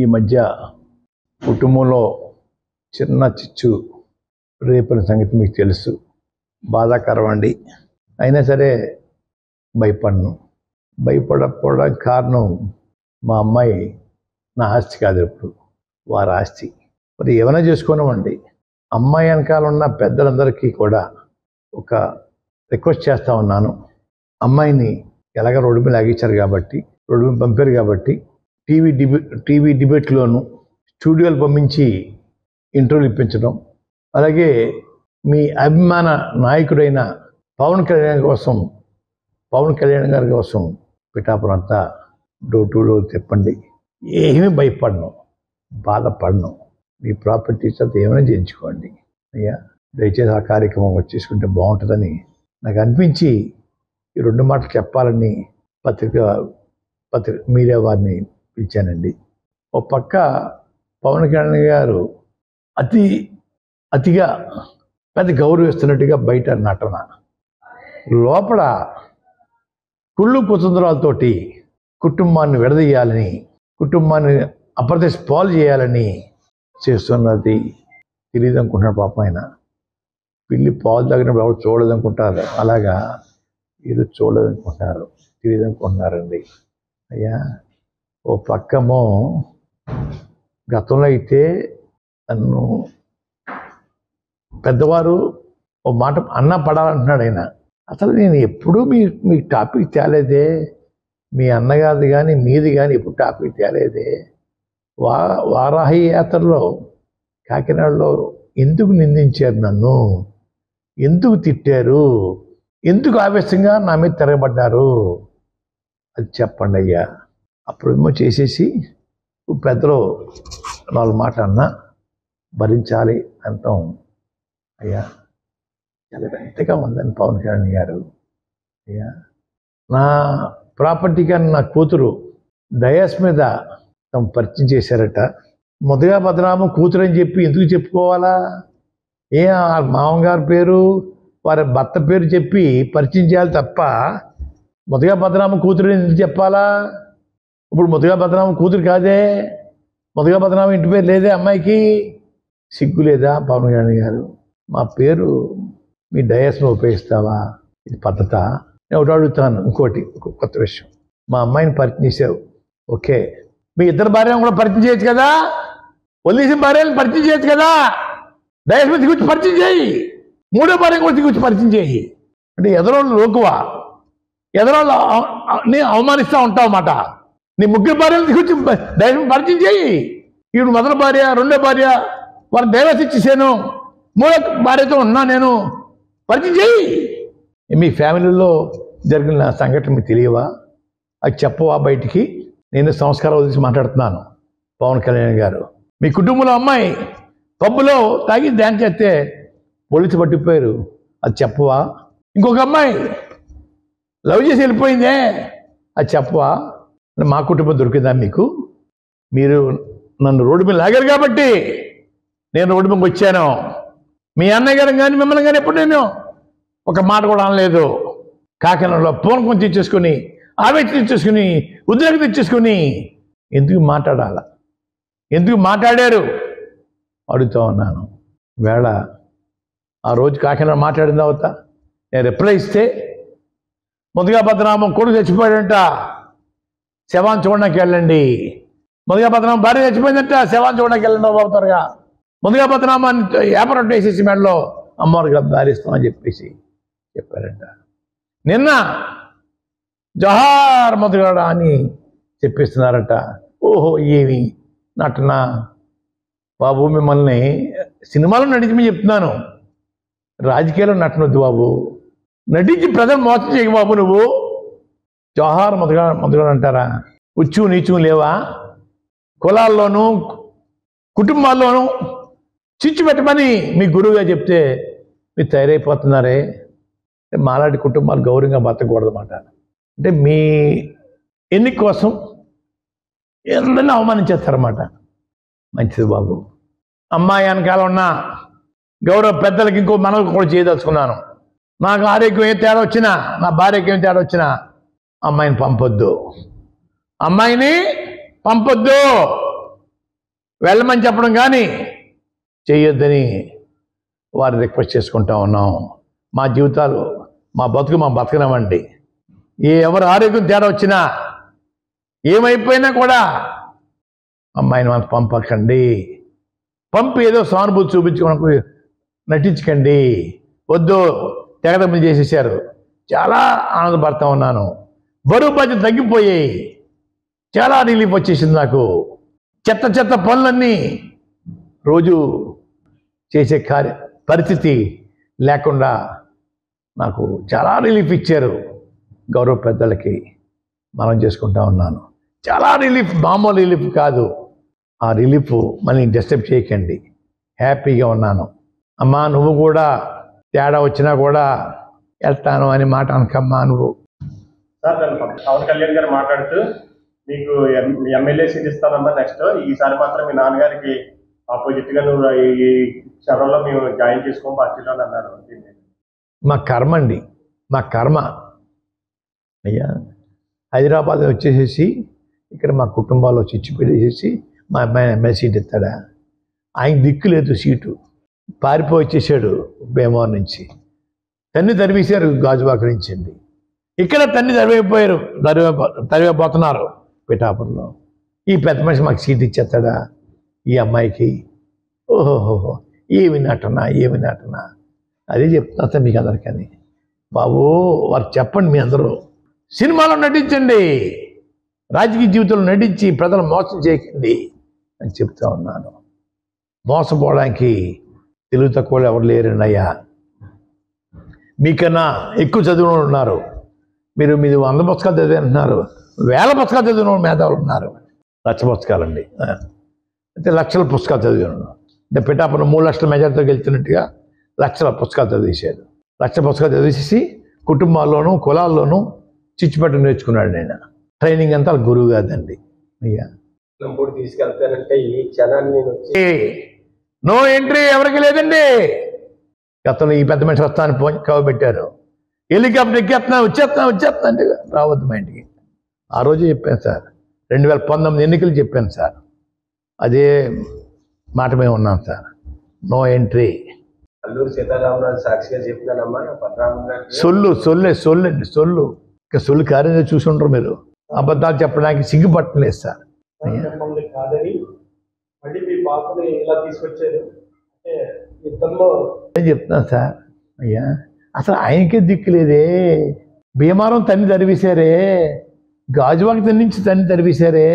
ఈ మధ్య కుటుంబంలో చిన్న చిచ్చు రేపటి సంగతి మీకు తెలుసు. బాధాకరం అండి. అయినా సరే భయపడకపోవడానికి కారణం మా అమ్మాయి నా ఆస్తి కాదు, ఎప్పుడు వారి ఆస్తి. మరి ఏమైనా చేసుకున్నామండి. అమ్మాయి వెనకాల ఉన్న పెద్దలందరికీ కూడా ఒక రిక్వెస్ట్ చేస్తూ ఉన్నాను. అమ్మాయిని ఎలాగ రోడ్డు మీద లాగించారు కాబట్టి, రోడ్డు మీద పంపారు కాబట్టి టీవీ డిబేట్లోను స్టూడియోలు పంపించి ఇంటర్వ్యూలు ఇప్పించడం, అలాగే మీ అభిమాన నాయకుడైన పవన్ కళ్యాణ్ గారి కోసం పిఠాపురం అంతా డోర్ టు డోర్ చెప్పండి. ఏమీ భయపడను, బాధపడను. మీ ప్రాపర్టీస్ అంతా ఏమైనా చేయించుకోండి అయ్యా, దయచేసి ఆ కార్యక్రమం వచ్చేసుకుంటే బాగుంటుందని నాకు అనిపించి ఈ 2 మాటలు చెప్పాలని మీడియా వారిని పిలిచానండి. ఒక పక్క పవన్ కళ్యాణ్ గారు అతిగా పెద్ద గౌరవిస్తున్నట్టుగా బయట నటన, లోపల కుళ్ళు కుతంత్రాలతోటి కుటుంబాన్ని విడదీయాలని, కుటుంబాన్ని అప్రదేశ్ పాలు చేయాలని చేస్తున్నది తెలియదు అనుకుంటున్నాడు. పాపం ఆయన పిల్లి పాలు తాగినప్పుడు ఎవరు చూడదనుకుంటారు, అలాగా వీరు చూడదనుకుంటున్నారు, తెలియదు అనుకుంటున్నారండి. అయ్యా, ఓ పక్కమో గతంలో అయితే నన్ను పెద్దవారు ఓ మాట అన్న పడాలంటున్నాడు ఆయన. అసలు నేను ఎప్పుడూ మీ టాపిక్ తేలేదే, మీ అన్నగారిది కానీ మీది కానీ ఎప్పుడు టాపిక్ తేలేదే. వారాహి యాత్రలో కాకినాడలో ఎందుకు నిందించారు నన్ను, ఎందుకు తిట్టారు, ఎందుకు ఆవేశంగా నా మీద తిరగబడ్డారు, అది చెప్పండి అయ్యా. అప్పుడేమో చేసేసి పెద్దలు 4 మాటలు అన్నా భరించాలి అంటాం. అయ్యా, చాలా ఎంతగా ఉందని పవన్ కళ్యాణ్ గారు. అయ్యా, నా ప్రాపర్టీ కానీ నా కూతురు డయాస్ మీద తమ పరిచయం చేశారట. మొదగా బదనామం కూతురు అని చెప్పి ఎందుకు చెప్పుకోవాలా? మామగారి పేరు వారి భర్త పేరు చెప్పి పరిచయం చేయాలి తప్ప మొదగా బదనామం కూతురు ఎందుకు చెప్పాలా? ఇప్పుడు మొదగా బదనామం కూతురు కాదే, మొదగా బదనామం ఇంటి పేరు లేదే అమ్మాయికి. సిగ్గు లేదా పవన్ కళ్యాణ్ గారు? మా పేరు మీ డయాస్లో ఉపయోగిస్తావా? ఇది పద్ధత? నేను ఒకటి అడుగుతాను, ఇంకోటి కొత్త విషయం. మా అమ్మాయిని పరిచయం చేసావు, ఓకే, మీ 2 భార్యను కూడా పరిచయం చేయొచ్చు కదా, వదిలేసిన భార్యను పరిచయం చేయొచ్చు కదా, డయాస్ మీద దిగుచ్చి పరిచయం చేయి, 3వ భార్య కూడా దిగుచ్చి పరిచయం చేయి. అంటే ఎదరోళ్ళు లోకువా, ఎదరోళ్ళు నీ అవమానిస్తూ ఉంటావు అన్నమాట. నీ 3 భార్యలు దిగుచ్చి డయాస్ మీద పరిచయం చేయి. ఈవిడ మొదటి భార్య, 2వ భార్య, వారు డైవర్స్ ఇచ్చేసాను, 3వ భార్యతో ఉన్నా నేను, పరిచయం చేయి. మీ ఫ్యామిలీలో జరిగిన సంఘటన మీకు తెలియవా? అది చెప్పవా బయటికి? నేను సంస్కారం వదిలిసి మాట్లాడుతున్నాను. పవన్ కళ్యాణ్ గారు, మీ కుటుంబంలో అమ్మాయి పబ్బులో తాగి డ్యాన్స్ చేస్తే పోలీసు పట్టిపోయారు, అది చెప్పవా? ఇంకొక అమ్మాయి లవ్ చేసి వెళ్ళిపోయిందే, అది చెప్పవా? మా కుటుంబం దొరికిందా మీకు? మీరు నన్ను రోడ్డు మీద లాగారు కాబట్టి నేను రోడ్డు మీదకి వచ్చాను. మీ అన్నయ్య గారు కానీ మిమ్మల్ని కానీ ఎప్పుడు నేను ఒక మాట కూడా అనలేదు. కాకినాడలో పూనకం తెచ్చేసుకుని, ఆవేశం తెచ్చేసుకుని, ఉద్రేకం తెచ్చేసుకుని ఎందుకు మాట్లాడాల, ఎందుకు మాట్లాడారు అడుగుతూ ఉన్నాను. వేళ ఆ రోజు కాకినాడ మాట్లాడిన తర్వాత నేను రిప్లై ఇస్తే మొదగా బదనామం కొడుకు చచ్చిపోయాడంట, శవాన్ని చూడడానికి వెళ్ళండి. మొదగా బదనామం భార్య చచ్చిపోయిందంట, శవాన్ని చూడడానికి వెళ్ళండి అవుతారుగా. మొదగా బదనామాన్ని ఏపరట్టు వేసేసి మెడలో అమ్మవారికి దారిస్తామని చెప్పారంట. నిన్న జోహార్ మొదగాడ అని చెప్పిస్తున్నారట. ఓహో, ఏమి నటన బాబు! మిమ్మల్ని సినిమాలో నటించమని చెప్తున్నాను, రాజకీయాల్లో నటనొద్దు బాబు. నటించి ప్రజలు మోసం చేయకు బాబు. నువ్వు జోహార్ మొదగాడు అంటారా? ఉచ్చు నీచు లేవా? కులాల్లోనూ కుటుంబాల్లోనూ చిచ్చు పెట్టమని మీ గురువుగా చెప్తే మీరు తయారైపోతున్నారే. మాలాంటి కుటుంబాలు గౌరవంగా బతకూడదన్నమాట. అంటే మీ ఎన్నిక కోసం అందరినీ అవమానించేస్తారన్నమాట. మంచిది బాబు. అమ్మాయి వెనకాల ఉన్న గౌరవ పెద్దలకి ఇంకో మనకు కూడా చేయదలుచుకున్నాను. నాకు ఆరోగ్యం ఏ తేడా వచ్చినా, నా భార్యకి ఏం తేడా వచ్చినా అమ్మాయిని పంపొద్దు, అమ్మాయిని పంపొద్దు. వెళ్ళమని చెప్పడం కానీ చేయొద్దని వారు రిక్వెస్ట్ చేసుకుంటా ఉన్నాం. మా జీవితాలు మా బతకనివ్వండి. ఎవరు ఆరోగ్యం తేడా వచ్చినా ఏమైపోయినా కూడా అమ్మాయిని మనకు పంపకండి. పంపి ఏదో సానుభూతి చూపించుకోవడానికి నటించకండి. వద్దు, తెగదమ్మలు చేసేసారు. చాలా ఆనందపడతా ఉన్నాను. బరువు బాధ్యత తగ్గిపోయాయి. చాలా రిలీఫ్ వచ్చేసింది నాకు. చెత్త పనులన్నీ రోజు చేసే పరిస్థితి లేకుండా నాకు చాలా రిలీఫ్ ఇచ్చారు. గౌరవ పెద్దలకి మనం చేసుకుంటా ఉన్నాను. చాలా రిలీఫ్, మామూలు రిలీఫ్ కాదు. ఆ రిలీఫ్ మళ్ళీ డిస్టర్బ్ చేయకండి. హ్యాపీగా ఉన్నాను. అమ్మా నువ్వు కూడా తేడా వచ్చినా కూడా వెళ్తాను అని మాట అనకమ్మా నువ్వు. సార్ పవన్ కళ్యాణ్ గారు మాట్లాడుతూ మీకు ఎమ్మెల్యే సీట్ ఇస్తానమ్మా నెక్స్ట్, ఈసారి మాత్రం మీ నాన్నగారికి ఆపోజిట్ గా నువ్వు ఈ క్షణంలో మేము జాయిన్ చేసుకోం పార్టీలో అన్నారు. మా కర్మ అండి, మా కర్మ అయ్యా. హైదరాబాద్ వచ్చేసేసి ఇక్కడ మా కుటుంబాల్లో చిచ్చు పెట్టేసేసి మా అమ్మాయిని ఎమ్మెల్యే సీట్ ఇస్తాడా? ఆయన దిక్కు లేదు సీటు. పారిపోయి వచ్చేసాడు భీమవరం నుంచి. తన్ని తరివేశారు గాజువాక నుంచి అండి. ఇక్కడ తన్ని తరివేపోతున్నారు పిఠాపురంలో. ఈ పెద్ద మనిషి మాకు సీట్ ఇచ్చేస్తాడా ఈ అమ్మాయికి? ఓహోహోహో, ఏమి నటనా. అదే చెప్తున్నా సార్ మీకు అందరికీ. బాబు వారు చెప్పండి, మీ అందరూ సినిమాలో నటించండి, రాజకీయ జీవితంలో నటించి ప్రజలు మోసం చేయకండి అని చెప్తా ఉన్నాను. మోసపోవడానికి తెలుగు తక్కువ ఎవరు లేరండి అయ్యా. మీకన్నా ఎక్కువ చదివిన వాళ్ళు ఉన్నారు. మీది 100 పుస్తకాలు చదివినంటున్నారు, 1000 పుస్తకాలు చదివిన మేధావులు ఉన్నారు. 1,00,000 పుస్తకాలండి, అయితే లక్షల పుస్తకాలు చదివాను. అంటే పిఠాపురం 3 లక్షల మెజార్టీతో గెలిచినట్టుగా లక్షల పుస్తకాలు చదివేశాడు. 1,00,000 పుస్తకాలు చదివేసి కుటుంబాల్లోనూ కులాల్లోనూ చిచ్చుపెట్టు నేర్చుకున్నాడు. నేను ట్రైనింగ్ అంతా గురువు కాదండి అయ్యా. తీసుకెళ్తానంటే ఈ క్షణాన్ని నో ఎంట్రీ ఎవరికి లేదండి. గతంలో ఈ పెద్ద మనిషి వస్తాను కవబెట్టారు. హెలికాప్టర్ వచ్చేస్తున్నా అంటే రావద్దు మా ఇంటికి. ఆ రోజు చెప్పాను సార్, 2019 ఎన్నికలు చెప్పాను సార్. అదే మాట మేము ఉన్నాం sir. No entry. Alluri Sitaramaraju సాక్షిగా చెప్తానమ్మా. సొల్లు ఇంకా సొల్లు కార్యం చూసి ఉంటారు మీరు. అబద్ధాలు చెప్పడానికి సిగ్గుపట్టలేదు సార్. కాదని మళ్ళీ మీ పాపని ఇలా తీసుకొచ్చారు అంటే ఇద్దరిలో చెప్తున్నాను సార్. అయ్యా అసలు ఆయనకే దిక్కులేదే. భీమవరం తన్ని తరివేశారే, గాజువాక నుంచి తన్ని తరివేశారే.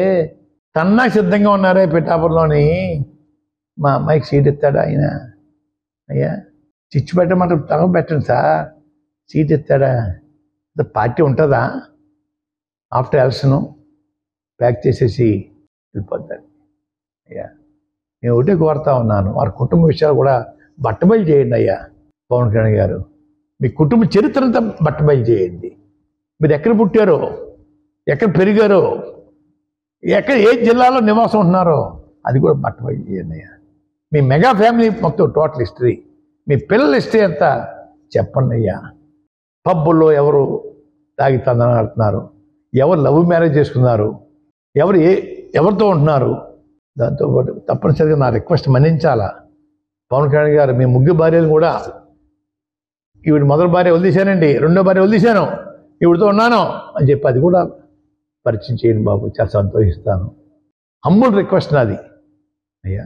తన్నా సిద్ధంగా ఉన్నారే పిఠాపురంలోని. మా అమ్మాయికి సీట్ ఇస్తాడా ఆయన? అయ్యా చిచ్చు పెట్టమంటే తగ పెట్టండి సార్. సీట్ ఇస్తాడా? పార్టీ ఉంటుందా? ఆఫ్టర్ ఎలక్షను ప్యాక్ చేసేసి వెళ్ళిపోతాడు. అయ్యా నేను ఒకటే కోరుతా ఉన్నాను, వారి కుటుంబ విషయాలు కూడా బట్టబయలు చేయండి అయ్యా. పవన్ కళ్యాణ్ గారు మీ కుటుంబ చరిత్రంతా బట్టబయలు చేయండి. మీరు ఎక్కడ పుట్టారో, ఎక్కడ పెరిగారో, ఎక్కడ ఏ జిల్లాలో నివాసం ఉంటున్నారో అది కూడా బట్టబయలు చేయండి అయ్యా. మీ మెగా ఫ్యామిలీ మొత్తం టోటల్ హిస్టరీ, మీ పిల్లల హిస్టరీ అంతా చెప్పండి అయ్యా. పబ్బుల్లో ఎవరు తాగి తందన ఆడుతున్నారు, ఎవరు లవ్ మ్యారేజ్ చేసుకున్నారు, ఎవరితో ఉంటున్నారు. దాంతోపాటు తప్పనిసరిగా నా రిక్వెస్ట్ మన్నించాలా. పవన్ కళ్యాణ్ గారు మీ ముగ్గురు భార్యలు కూడా, ఈవిడ మొదటి భార్య వదిలేశానండి, రెండో భార్య వదిలేశాను, ఈవిడితో ఉన్నాను అని చెప్పి అది కూడా పరిచయం చేయండి బాబు. చాలా సంతోషిస్తాను. హంబుల్ రిక్వెస్ట్ నాది అయ్యా.